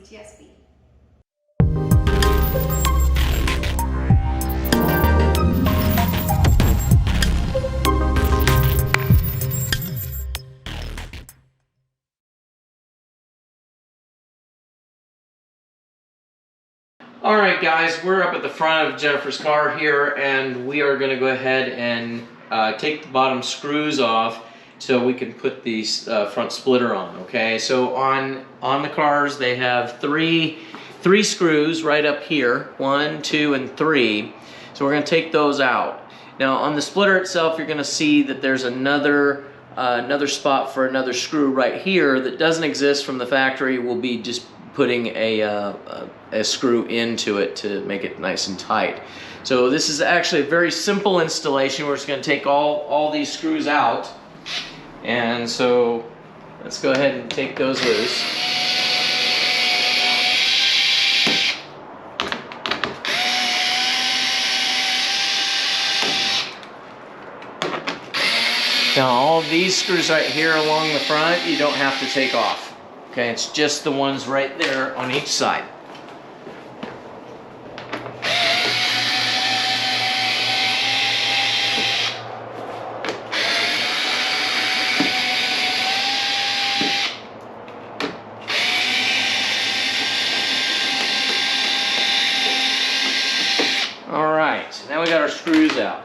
CTS V. Alright guys, we're up at the front of Jennifer's car here, and we are going to go ahead and take the bottom screws off so we can put the front splitter on. Okay, so on the cars they have three screws right up here, 1, 2, and 3. So we're going to take those out. Now on the splitter itself, you're going to see that there's another spot for another screw right here that doesn't exist from the factory. We'll be just putting a screw into it to make it nice and tight. So this is actually a very simple installation. We're just going to take all these screws out, and so let's go ahead and take those loose. Now all these screws right here along the front, you don't have to take off. Okay, it's just the ones right there on each side. Alright, so now we got our screws out.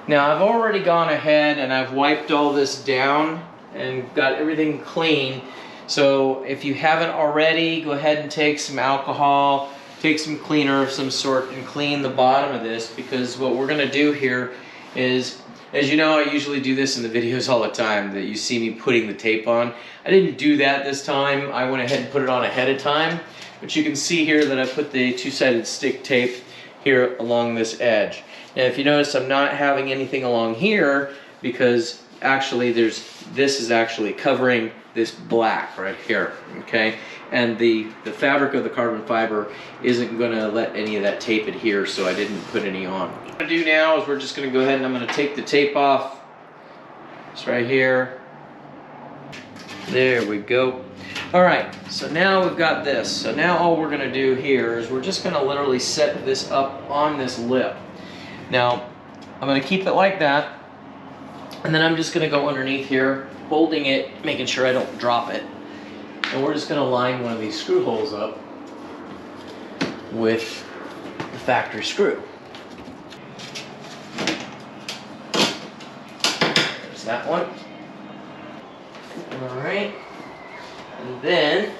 Now I've already gone ahead and I've wiped all this down and got everything clean. So if you haven't already, go ahead and take some alcohol, take some cleaner of some sort and clean the bottom of this, because what we're going to do here is, as you know, I usually do this in the videos all the time, that you see me putting the tape on. I didn't do that this time. I went ahead and put it on ahead of time, but you can see here that I put the two-sided stick tape here along this edge. Now if you notice, I'm not having anything along here because actually this is actually covering this black right here, okay? And the fabric of the carbon fiber isn't going to let any of that tape adhere, so I didn't put any on. What I'm going to do now is we're just going to go ahead and I'm going to take the tape off. It's right here. There we go. Alright, so now we've got this. So now all we're going to do here is we're just going to literally set this up on this lip. Now, I'm going to keep it like that, and then I'm just going to go underneath here, holding it, making sure I don't drop it. And we're just going to line one of these screw holes up with the factory screw. There's that one. Alright. And then,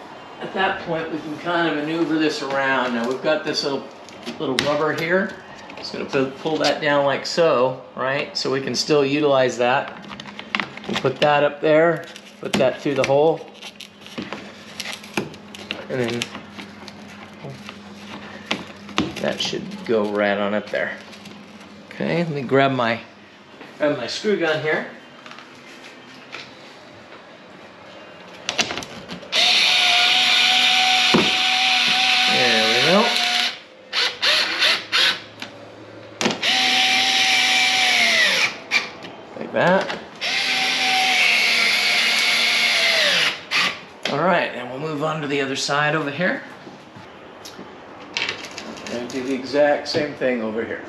at that point, we can kind of maneuver this around. Now we've got this little rubber here. Just going to pull that down like so, right? So we can still utilize that. We'll put that up there, put that through the hole, and then that should go right on up there. Okay, let me grab my screw gun here. There we go. Like that. Alright, and we'll move on to the other side over here. And do the exact same thing over here.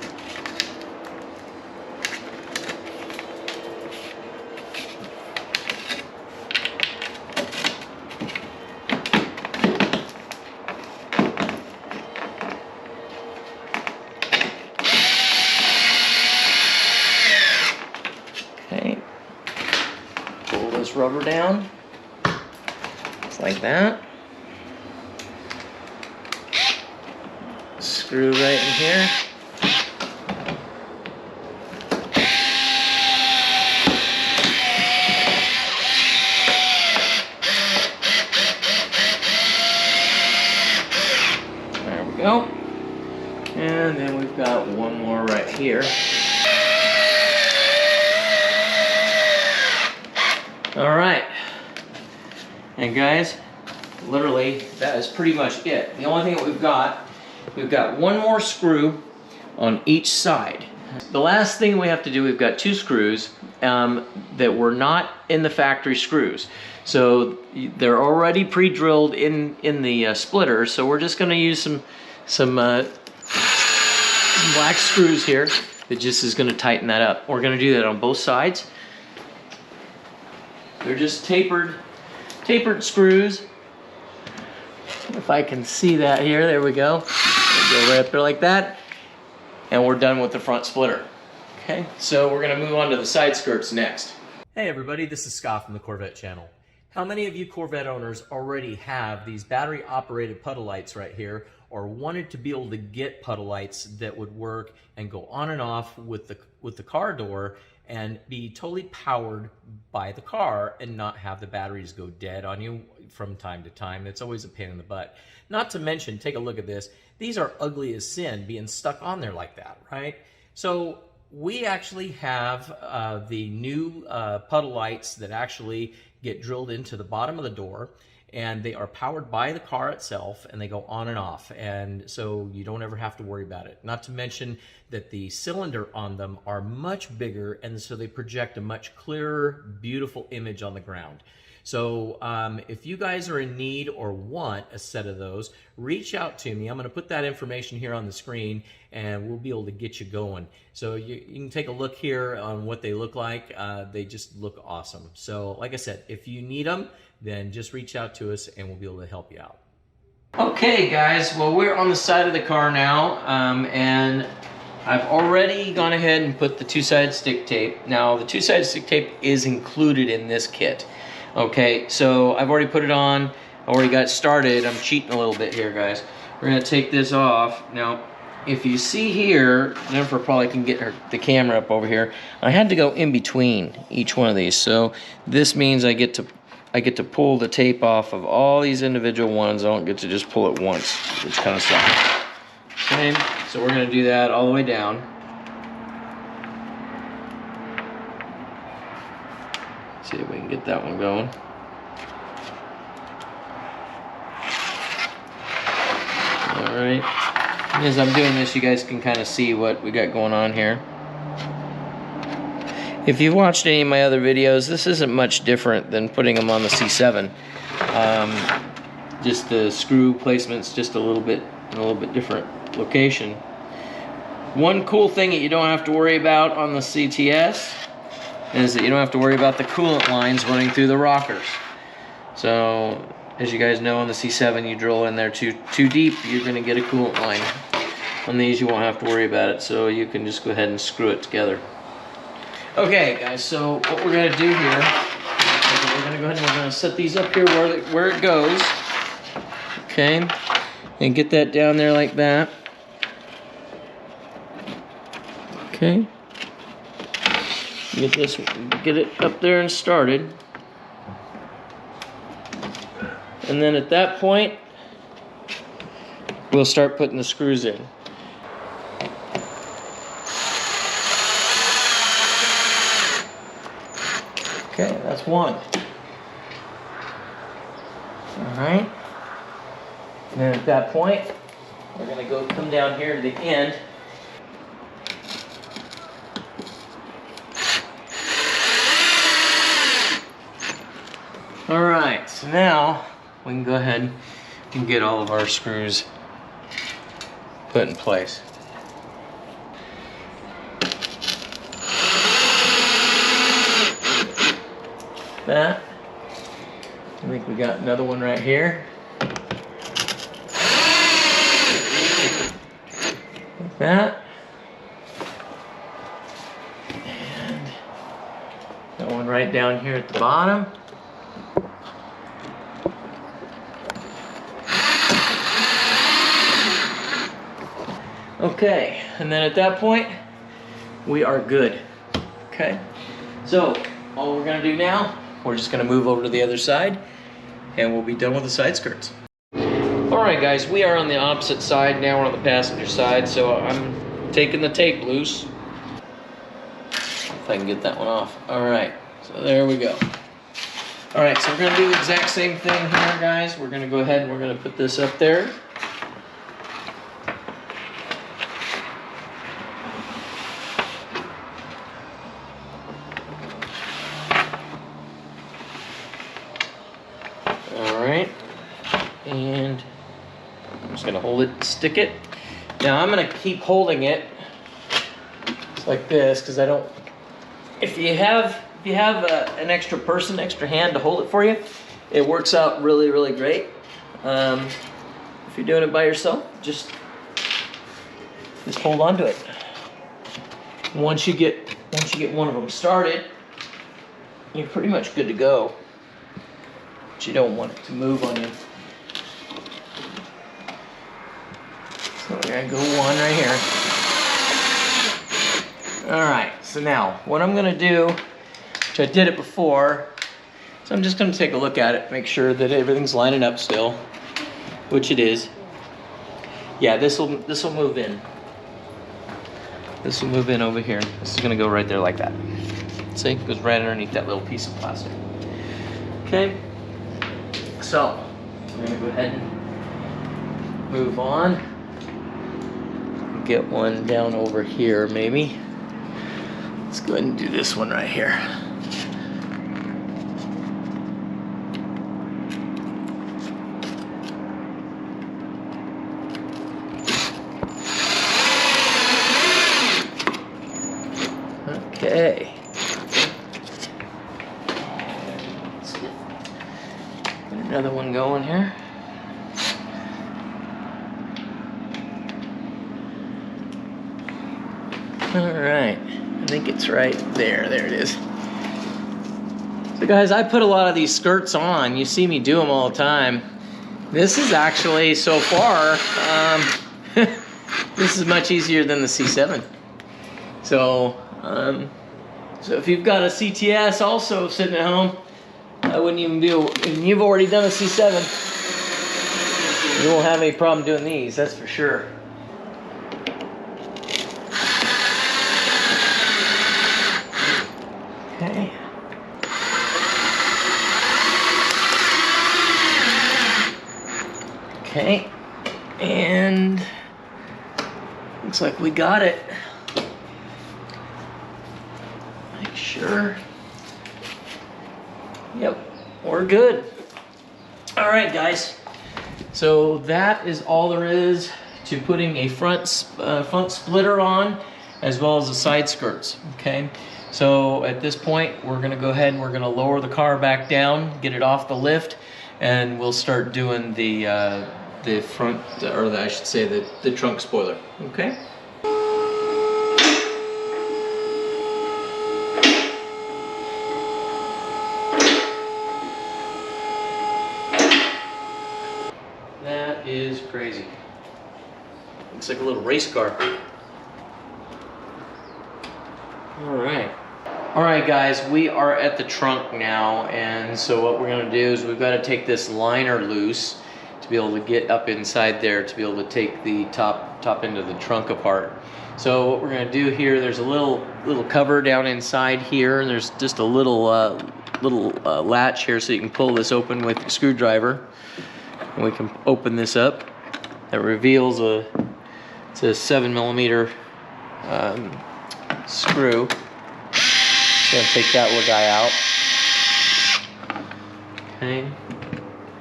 Okay. Pull this rubber down. Like that. Screw right in here. There we go. And then we've got one more right here. All right. And guys, literally, that is pretty much it. The only thing that we've got one more screw on each side. The last thing we have to do, we've got two screws that were not in the factory screws. So they're already pre-drilled in the splitter. So we're just going to use some black screws here that just is going to tighten that up. We're going to do that on both sides. They're just tapered screws. If I can see that here, there we go. Go right up there like that. And we're done with the front splitter. Okay, so we're gonna move on to the side skirts next. Hey everybody, this is Scott from the Corvette channel. How many of you Corvette owners already have these battery operated puddle lights right here, or wanted to be able to get puddle lights that would work and go on and off with the car door and be totally powered by the car and not have the batteries go dead on you from time to time? It's always a pain in the butt. Not to mention, take a look at this. These are ugly as sin being stuck on there like that, right? So we actually have the new puddle lights that actually get drilled into the bottom of the door, and they are powered by the car itself, and they go on and off, and so you don't ever have to worry about it. Not to mention that the cylinder on them are much bigger, and so they project a much clearer, beautiful image on the ground. So if you guys are in need or want a set of those, reach out to me. I'm going to put that information here on the screen, and we'll be able to get you going. So you can take a look here on what they look like. They just look awesome. So like I said, if you need them, then just reach out to us and we'll be able to help you out. Okay guys, well we're on the side of the car now, and I've already gone ahead and put the two-sided stick tape. Now the two-sided stick tape is included in this kit. Okay, so I've already put it on, already got started. I'm cheating a little bit here, guys. We're gonna take this off. Now, if you see here, Jennifer probably can get the camera up over here. I had to go in between each one of these. So this means I get to pull the tape off of all these individual ones. I don't get to just pull it once, which kind of sucks. Okay, so we're gonna do that all the way down. See if we can get that one going. All right. As I'm doing this, you guys can kind of see what we got going on here. If you've watched any of my other videos, this isn't much different than putting them on the C7. Just the screw placement's just a little bit different location. One cool thing that you don't have to worry about on the CTS is that you don't have to worry about the coolant lines running through the rockers. So, as you guys know, on the C7, you drill in there too deep, you're going to get a coolant line. On these, you won't have to worry about it, so you can just go ahead and screw it together. Okay, guys, so what we're going to do here is we're going to go ahead and we're going to set these up here where it goes. Okay, and get that down there like that. Okay. Get it up there and started. And then at that point, we'll start putting the screws in. Okay, that's one. All right. And then at that point, we're going to come down here to the end. All right, so now we can go ahead and get all of our screws put in place. That. I think we got another one right here. Like that. And that one right down here at the bottom. Okay, and then at that point, we are good. Okay, so all we're gonna do now, we're just gonna move over to the other side, and we'll be done with the side skirts. All right, guys, we are on the opposite side. Now we're on the passenger side, so I'm taking the tape loose. If I can get that one off. All right, so there we go. All right, so we're gonna do the exact same thing here, guys. We're gonna go ahead and we're gonna put this up there. just gonna hold it, stick it. Now I'm gonna keep holding it like this because I don't. If you have an extra person, extra hand to hold it for you, it works out really, really great. If you're doing it by yourself, just hold on to it. Once you get one of them started, you're pretty much good to go. But you don't want it to move on you. So we're gonna go one right here. All right, so now what I'm gonna do, which I did it before, so I'm just gonna take a look at it, make sure that everything's lining up still, which it is. Yeah, this will move in. This will move in over here. This is gonna go right there like that. See, it goes right underneath that little piece of plastic. Okay, so we're gonna go ahead and move on. Get one down over here maybe. Let's go ahead and do this one right here. Okay. Let's get another one going here. All right, I think it's right there. There it is. So guys, I put a lot of these skirts on. You see me do them all the time. This is actually, so far, this is much easier than the C7. So, so if you've got a CTS also sitting at home, I wouldn't even be, if you've already done a C7, you won't have any problem doing these, that's for sure. Okay. Okay, and looks like we got it. Make sure. Yep, we're good. All right, guys. So that is all there is to putting a front splitter on, as well as the side skirts. Okay. So at this point, we're gonna go ahead and we're gonna lower the car back down, get it off the lift, and we'll start doing the front, or I should say the trunk spoiler. Okay. That is crazy. Looks like a little race car. All right, guys, we are at the trunk now, and so what we're gonna do is we've got to take this liner loose to be able to get up inside there to be able to take the top end of the trunk apart. So what we're gonna do here, there's a little cover down inside here, and there's just a little latch here so you can pull this open with your screwdriver, and we can open this up. That reveals it's a 7mm screw. Gonna take that little guy out. Okay,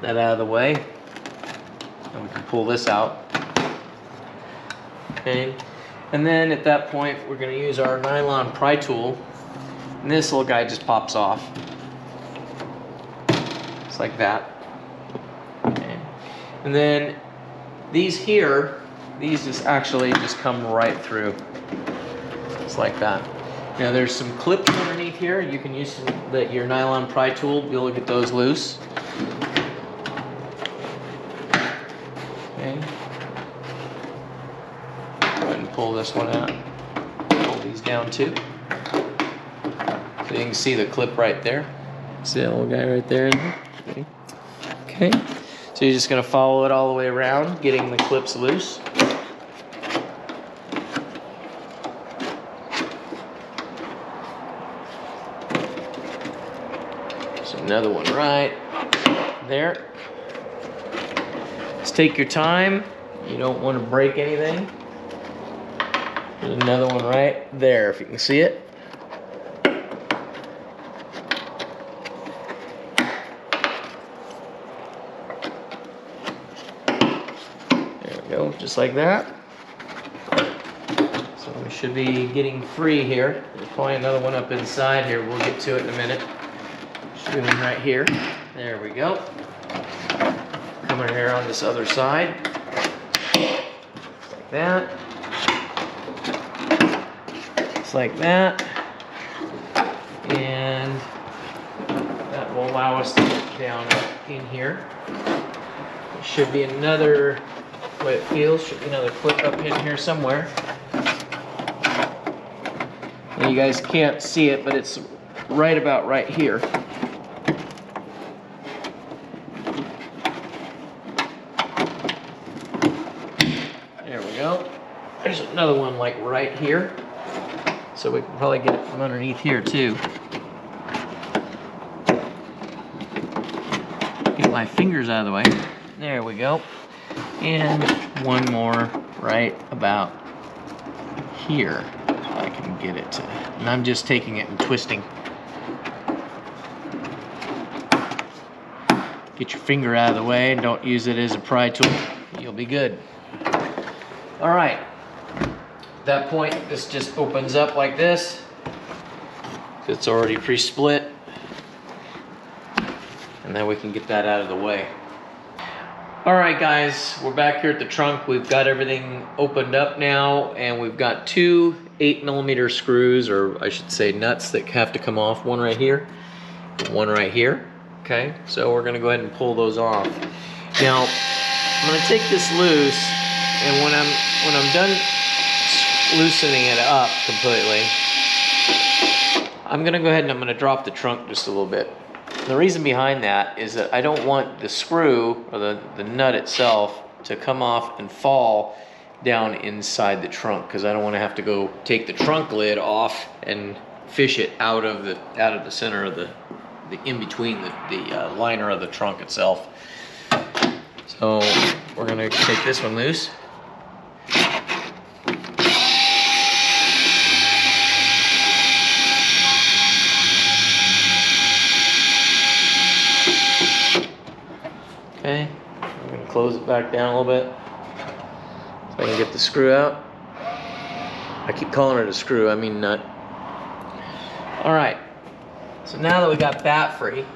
that out of the way. And we can pull this out. Okay, and then at that point we're gonna use our nylon pry tool, and this little guy just pops off. Just like that. Okay, and then these here, these just actually just come right through. Just like that. Now there's some clips underneath here. You can use your nylon pry tool to be able to get those loose. Okay. Go ahead and pull this one out. Pull these down too. So you can see the clip right there. See that little guy right there? Okay. So you're just gonna follow it all the way around, getting the clips loose. Another one right there. Just take your time. You don't want to break anything. There's another one right there, if you can see it. There Go, just like that. So we should be getting free here. There's probably another one up inside here. We'll get to it in a minute. Should be one right here. There we go. Coming here on this other side. Just like that. Just like that. And that will allow us to get down in here. There should be another, the way it feels, should be another clip up in here somewhere. And you guys can't see it, but it's right about right here. There we go. There's another one like right here. So we can probably get it from underneath here too. Get my fingers out of the way. There we go. And one more right about here. So I can get it to, and I'm just taking it and twisting. Get your finger out of the way and don't use it as a pry tool. You'll be good. All right. At that point, this just opens up like this. It's already pre-split. And then we can get that out of the way. All right, guys, we're back here at the trunk. We've got everything opened up now, and we've got two 8mm screws, or I should say nuts, that have to come off. One right here, and one right here. Okay, so we're gonna go ahead and pull those off. Now, I'm gonna take this loose, and when I'm done loosening it up completely, I'm gonna go ahead and I'm gonna drop the trunk just a little bit. The reason behind that is that I don't want the screw or the nut itself to come off and fall down inside the trunk, because I don't want to have to go take the trunk lid off and fish it out of the center of the in between the liner of the trunk itself. So we're gonna take this one loose. Okay, I'm going to close it back down a little bit so I can get the screw out. I keep calling it a screw, I mean nut. Alright, so now that we got that free,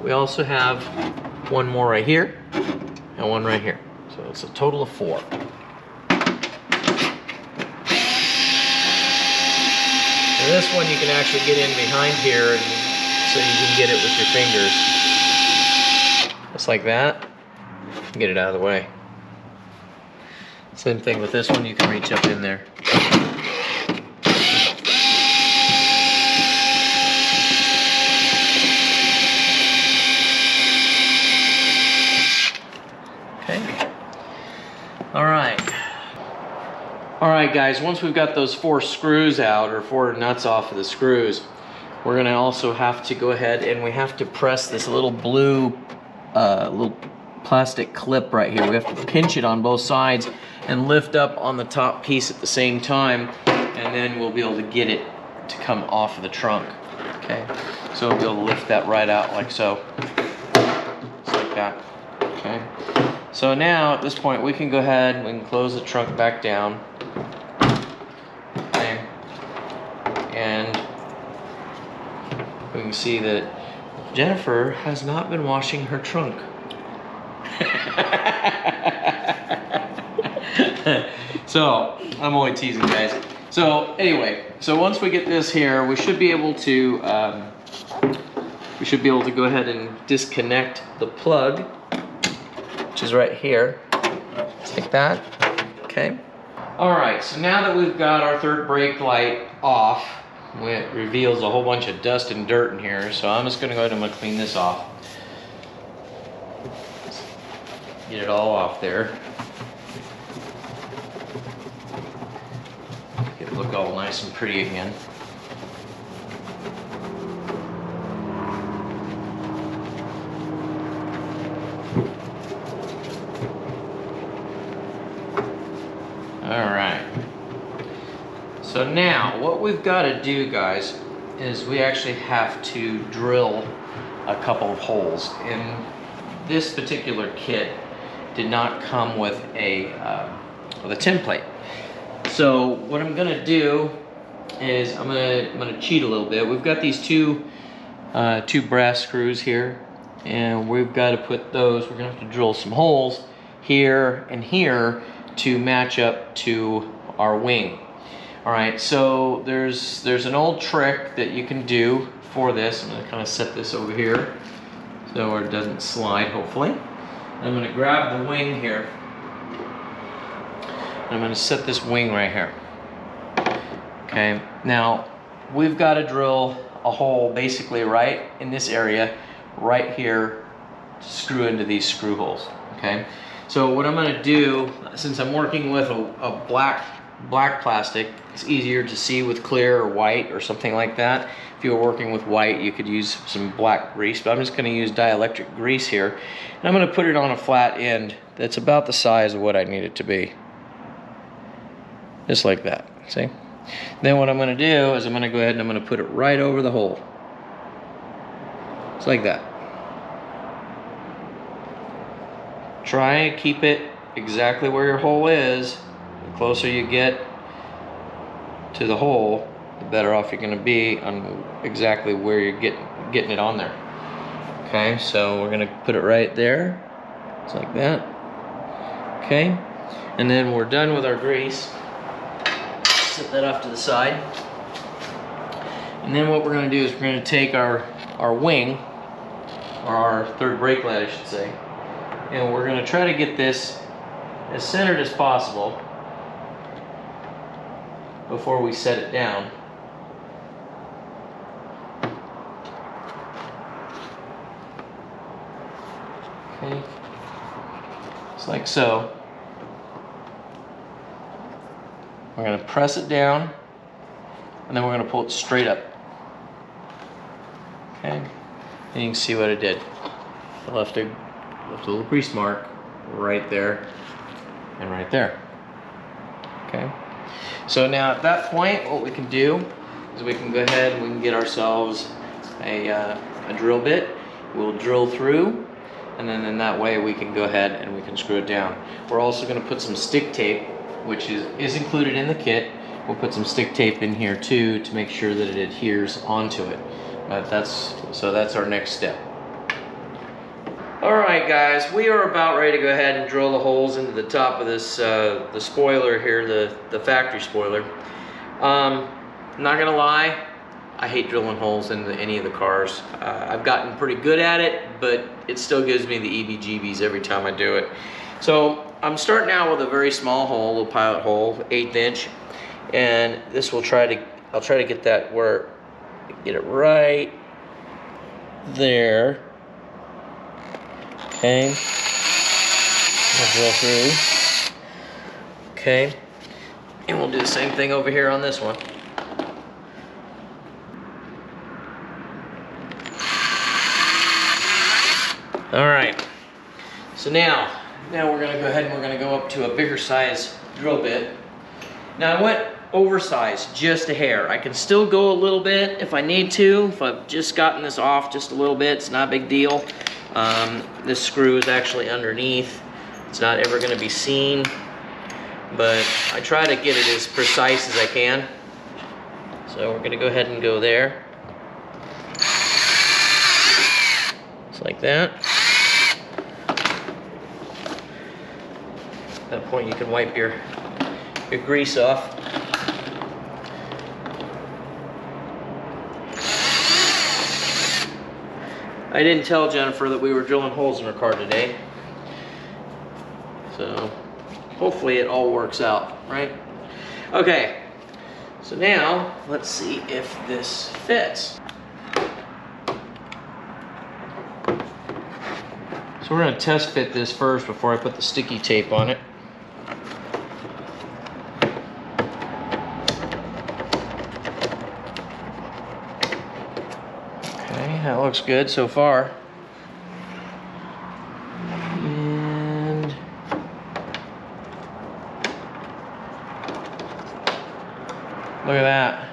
we also have one more right here and one right here. So it's a total of 4. So this one you can actually get in behind here, and so you can get it with your fingers. Just like that, get it out of the way. Same thing with this one, you can reach up in there. Okay. All right guys, once we've got those 4 screws out, or 4 nuts off of the screws, we're gonna also have to go ahead and we have to press this little blue little plastic clip right here. We have to pinch it on both sides and lift up on the top piece at the same time, and then we'll be able to get it to come off of the trunk. Okay, so we'll be able to lift that right out like so. Just like that. Okay, so now at this point we can go ahead and we can close the trunk back down. Okay, and we can see that Jennifer has not been washing her trunk. So, I'm only teasing, guys. So, anyway, so once we get this here, we should be able to go ahead and disconnect the plug, which is right here. Just like that. Okay. All right, so now that we've got our third brake light off, it reveals a whole bunch of dust and dirt in here, so I'm just going to go ahead and I'm going to clean this off. Get it all off there. Get it look all nice and pretty again. Alright. So now, what we've got to do, guys, is we actually have to drill a couple of holes in this particular kit. did not come with a tin plate. So what I'm gonna do is I'm gonna cheat a little bit. We've got these two brass screws here, and we've got to put those. We're gonna have to drill some holes here and here to match up to our wing. All right, so there's an old trick that you can do for this. I'm gonna kind of set this over here so it doesn't slide, hopefully. I'm gonna grab the wing here. I'm gonna set this wing right here. Okay, now we've got to drill a hole basically right in this area, right here, to screw into these screw holes. Okay, so what I'm gonna do, since I'm working with a black plastic, it's easier to see with clear or white or something like that. If you were working with white, you could use some black grease, but I'm just gonna use dielectric grease here. And I'm gonna put it on a flat end that's about the size of what I need it to be. Just like that, see? Then what I'm gonna do is I'm gonna go ahead and I'm gonna put it right over the hole. Just like that. Try and keep it exactly where your hole is. The closer you get to the hole, the better off you're gonna be on exactly where you're getting it on there. Okay, so we're gonna put it right there, just like that. Okay, and then we're done with our grease. Set that off to the side. And then what we're gonna do is we're gonna take our wing, or our third brake light, I should say, and we're gonna try to get this as centered as possible before we set it down. Okay, just like so. We're gonna press it down, and then we're gonna pull it straight up. Okay, and you can see what it did. I left a little grease mark right there and right there. Okay, so now at that point, what we can do is we can go ahead and we can get ourselves a drill bit. We'll drill through, and then in that way we can go ahead and we can screw it down. We're also going to put some stick tape, which is included in the kit. We'll put some stick tape in here too to make sure that it adheres onto it. But that's our next step. Alright guys, we are about ready to go ahead and drill the holes into the top of this the spoiler here, the factory spoiler. Not gonna lie, I hate drilling holes into any of the cars. I've gotten pretty good at it, but it still gives me the EBGBs every time I do it. So I'm starting out with a very small hole, a little pilot hole, 1/8 inch, and this will I'll try to get that where, get it right there. Okay, we'll drill through. Okay, and we'll do the same thing over here on this one. All right, so now we're gonna go ahead and we're gonna go up to a bigger size drill bit. Now I went oversized just a hair. I can still go a little bit if I need to. If I've just gotten this off just a little bit, it's not a big deal. This screw is actually underneath. It's not ever gonna be seen, but I try to get it as precise as I can. So we're gonna go ahead and go there. Just like that. At that point you can wipe your grease off. I didn't tell Jennifer that we were drilling holes in her car today. So hopefully it all works out, right? Okay, so now let's see if this fits. So we're gonna test fit this first before I put the sticky tape on it. That looks good so far. And look at that.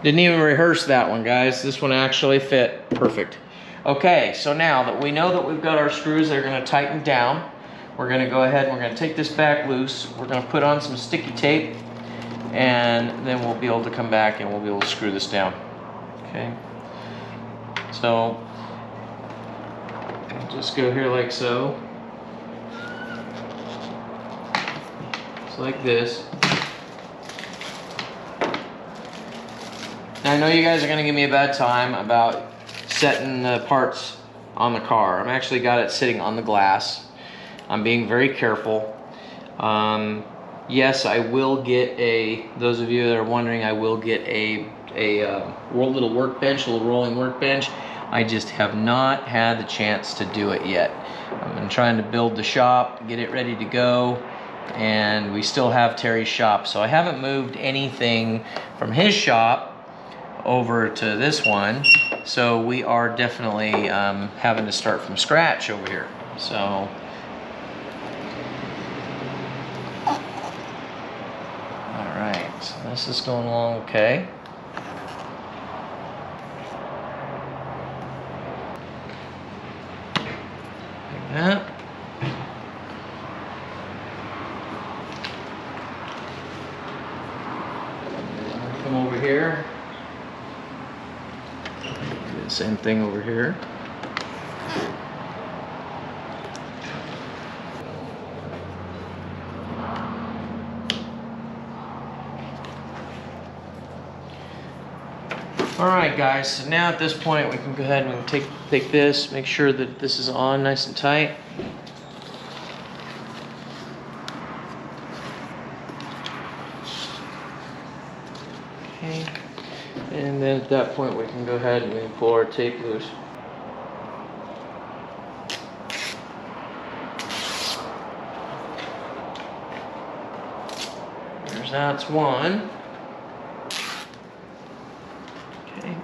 Didn't even rehearse that one, guys. This one actually fit perfect. Okay, so now that we know that we've got our screws that are going to tighten down, we're gonna go ahead and we're gonna take this back loose. We're gonna put on some sticky tape, and then we'll be able to come back and we'll be able to screw this down. Okay. So just go here like so. It's like this. Now I know you guys are gonna give me a bad time about setting the parts on the car. I've actually got it sitting on the glass. I'm being very careful. Yes, I will get those of you that are wondering, I will get a little workbench, a little rolling workbench. I just have not had the chance to do it yet. I've been trying to build the shop, get it ready to go, and we still have Terry's shop. So I haven't moved anything from his shop over to this one. So we are definitely having to start from scratch over here. So, all right, so this is going along okay. Like that. Come over here. Do the same thing over here. All right, guys, so now at this point we can go ahead and take this, make sure that this is on nice and tight. Okay, and then at that point we can go ahead and we can pull our tape loose. That's one. Okay.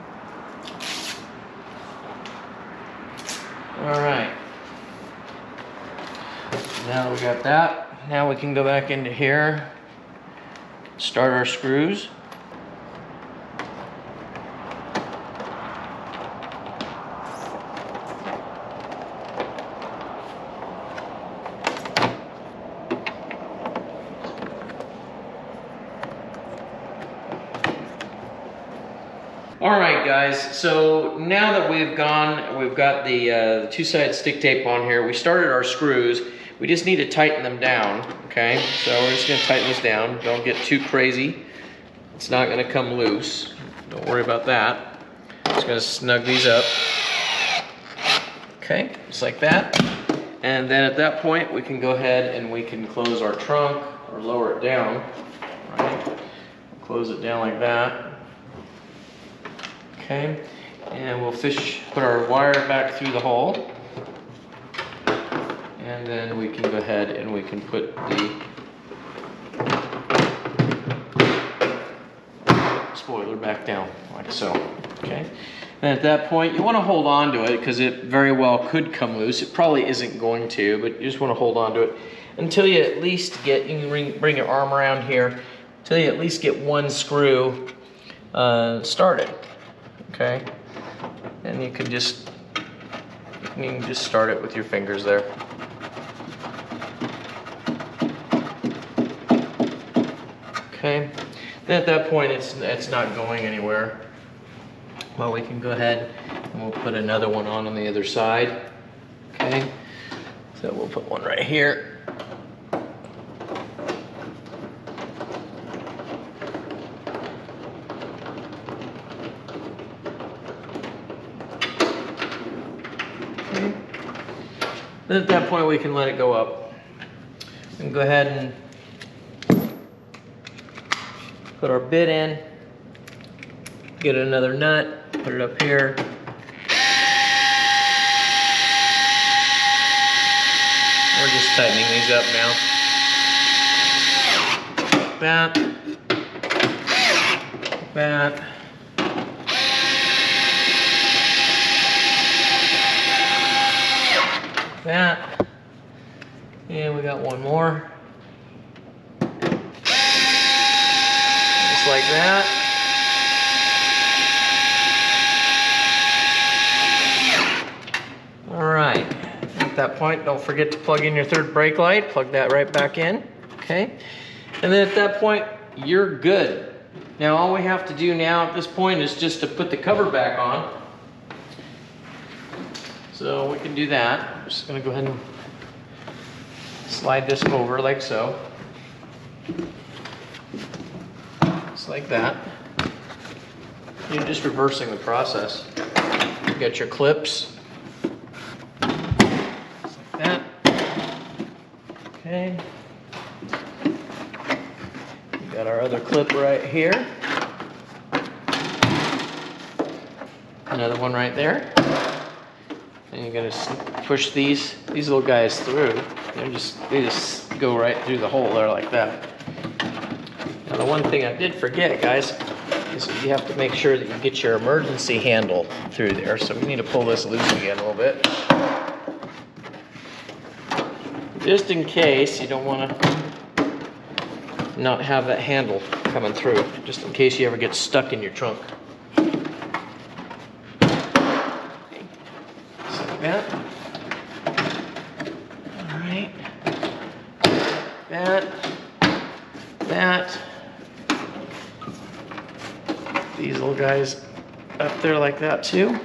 All right. Now we got that. Now we can go back into here, start our screws. All right, guys, so now that we've got the two-sided stick tape on here, we started our screws. We just need to tighten them down, okay? So we're just gonna tighten this down. Don't get too crazy. It's not gonna come loose. Don't worry about that. Just gonna snug these up. Okay, just like that. And then at that point, we can go ahead and we can close our trunk or lower it down, right? Close it down like that. Okay, and we'll put our wire back through the hole, and then we can go ahead and we can put the spoiler back down like so. Okay, and at that point you want to hold on to it because it very well could come loose. It probably isn't going to, but you just want to hold on to it until you at least get, you can bring your arm around here, until you at least get one screw started. Okay, and you can just start it with your fingers there. Okay, then at that point it's not going anywhere. Well, we can go ahead and we'll put another one on the other side. Okay, so we'll put one right here. Then at that point we can let it go up. And go ahead and put our bit in, get another nut, put it up here. We're just tightening these up now. Like that. That, and we got one more, just like that. All right, at that that point, don't forget to plug in your third brake light. Plug that right back in, okay? And then at that point, you're good. Now all we have to do now at this point is just to put the cover back on. So we can do that. I'm just gonna go ahead and slide this over like so. Just like that. You're just reversing the process. You got your clips. Just like that. Okay. We got our other clip right here. Another one right there. And you're gonna push these little guys through. They just go right through the hole there like that. Now the one thing I did forget, guys, is you have to make sure that you get your emergency handle through there. So we need to pull this loose again a little bit. Just in case you don't want to not have that handle coming through, just in case you ever get stuck in your trunk. That. All right. That. These little guys up there like that too.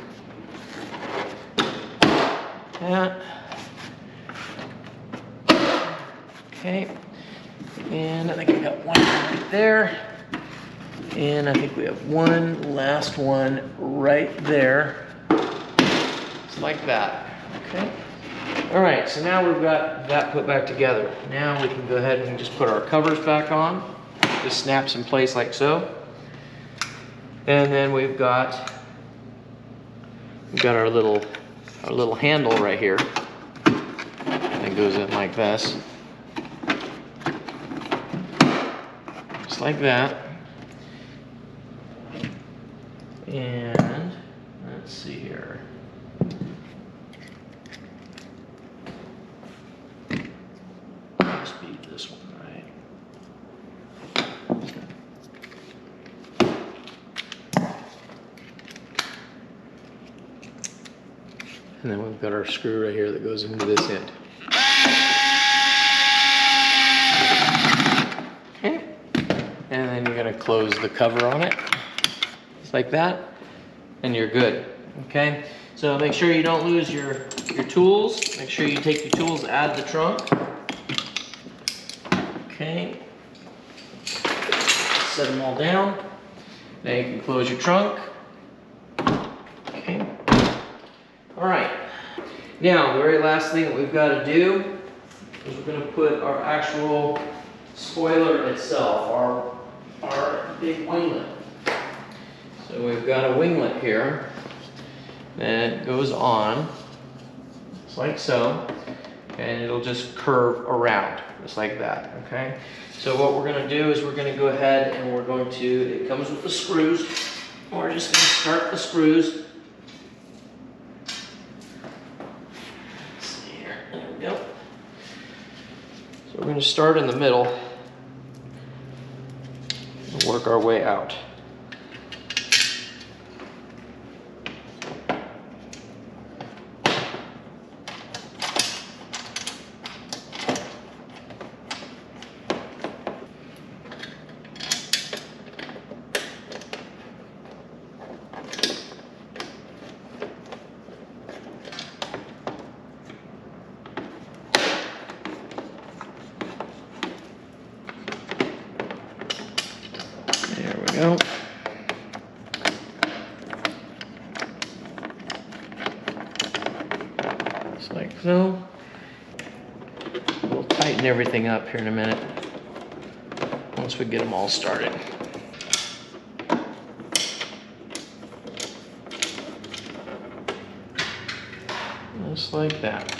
That. Okay. And I think we got one right there. And I think we have one last one right there. Like that, okay? All right, so now we've got that put back together. Now we can go ahead and just put our covers back on. Just snaps in place like so. And then we've got our little handle right here. That goes in like this. Just like that. And let's see here. This one, right? And then we've got our screw right here that goes into this end. Okay. And then you're going to close the cover on it, just like that, and you're good. Okay. So make sure you don't lose your tools. Make sure you take your tools out of the trunk. Okay, set them all down. Now you can close your trunk. Okay, all right. Now, the very last thing that we've got to do is we're going to put our actual spoiler itself, our big winglet. So we've got a winglet here that goes on, just like so, and it'll just curve around. Just like that, okay? So what we're gonna do is we're gonna go ahead and we're going to, it comes with the screws. We're just gonna start the screws. Let's see here, there we go. So we're gonna start in the middle and work our way out. Go. Just like so. We'll tighten everything up here in a minute once we get them all started. Just like that.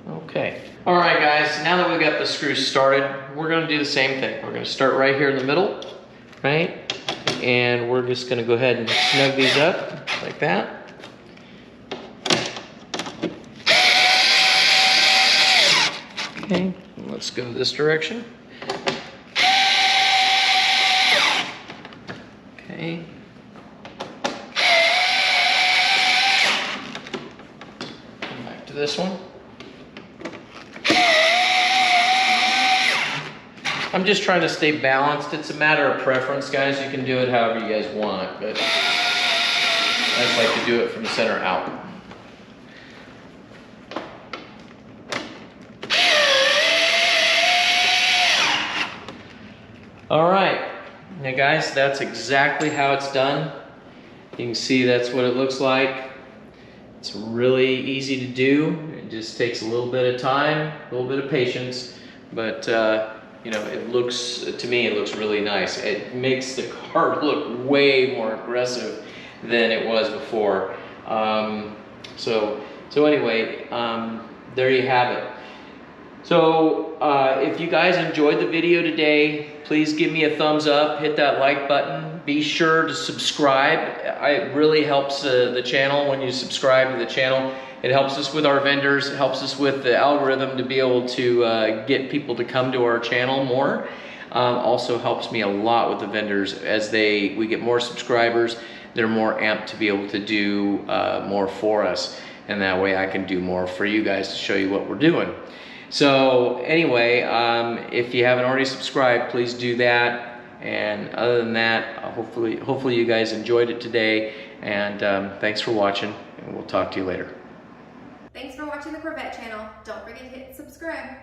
Okay. All right, guys, now that we've got the screws started, we're gonna do the same thing. We're gonna start right here in the middle, right? And we're just gonna go ahead and snug these up like that. Okay, let's go this direction. Okay. Okay. Come back to this one. I'm just trying to stay balanced. It's a matter of preference, guys. You can do it however you guys want, but I just like to do it from the center out. All right, now guys, that's exactly how it's done. You can see that's what it looks like. It's really easy to do. It just takes a little bit of time, a little bit of patience, but you know, it looks, to me, it looks really nice. It makes the card look way more aggressive than it was before. So anyway, there you have it. So if you guys enjoyed the video today, please give me a thumbs up, hit that like button. Be sure to subscribe. It really helps the channel when you subscribe to the channel. It helps us with our vendors, it helps us with the algorithm to be able to get people to come to our channel more. Also helps me a lot with the vendors as we get more subscribers, they're more amped to be able to do more for us. And that way I can do more for you guys to show you what we're doing. So anyway, if you haven't already subscribed, please do that. And other than that, hopefully you guys enjoyed it today. And thanks for watching, and we'll talk to you later. Thanks for watching the Corvette channel. Don't forget to hit subscribe.